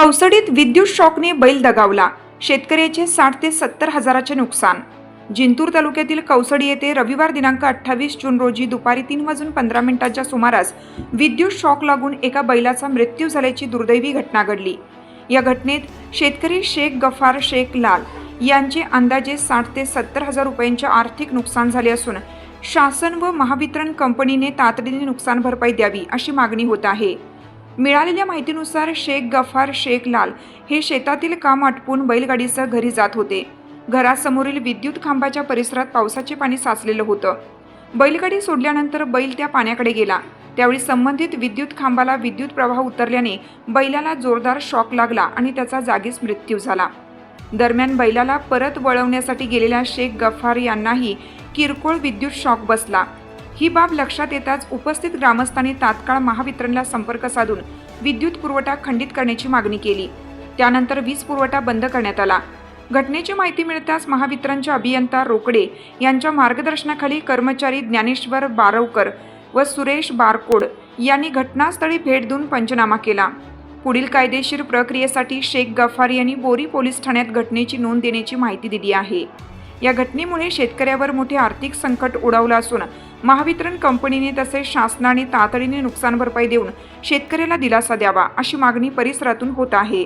कौसडीत विद्युत शॉकने बैल दगावला, शेतकऱ्याचे 60 ते 70 हजाराचे नुकसान। जिंतूर तालुक्यातील कौसडी येथे रविवार दिनांक 28 जून रोजी दुपारी 3:15च्या सुमारास विद्युत शॉक लागून एका बैलाचा मृत्यू झाल्याची दुर्दैवी घटना घडली। या घटनेत शेतकरी शेख गफार शेख लाल यांचे अंदाजे 60 ते 70 हजार रुपयांचे आर्थिक नुकसान झाले असून शासन व महावितरण कंपनीने तातडीने नुकसान भरपाई द्यावी अशी मागणी होत आहे। मिळालेल्या माहितीनुसार शेख गफार शेख लाल हे शेतातील काम आटपून बैलगाडीसह घरी जात होते। घरासमोरील विद्युत खांबाच्या परिसरात पावसाचे पाणी साचलेलं होतं। बैलगाडी सोडल्यानंतर बैल त्या पाण्याकडे गेला। त्यावेळी संबंधित विद्युत खांबाला विद्युत प्रवाह उतरल्याने बैलाला जोरदार शॉक लागला आणि त्याचा जागीच मृत्यू झाला। दरम्यान बैलाला परत वळवण्यासाठी गेलेल्या शेख गफार यांनाही किरकोळ विद्युत शॉक बसला। ही बाब लक्षात येताच उपस्थित ग्रामस्थांनी तात्काळ महावितरणला संपर्क साधून विद्युत पुरवठा खंडित करण्याची मागणी केली। त्यानंतर वीज पुरवठा बंद करण्यात आला। घटनेची माहिती मिळताच महावितरणचे अभियंता रोकडे यांच्या मार्गदर्शनाखाली कर्मचारी ज्ञानेश्वर बारवकर व सुरेश बारकोड यांनी घटनास्थळी भेट देऊन पंचनामा केला। पुढील कायदेशीर प्रक्रियेसाठी शेख गफार यांनी बोरी पोलीस ठाण्यात घटनेची नोंद देण्याची माहिती दिली आहे। या घटनेमुळे शेतकऱ्यावर मोठे आर्थिक संकट ओढावलं असून महावितरण कंपनीने तसेच शासनाने तातडीने नुकसान भरपाई देऊन शेतकऱ्याला दिलासा द्यावा अशी मागणी परिसरातून होत आहे।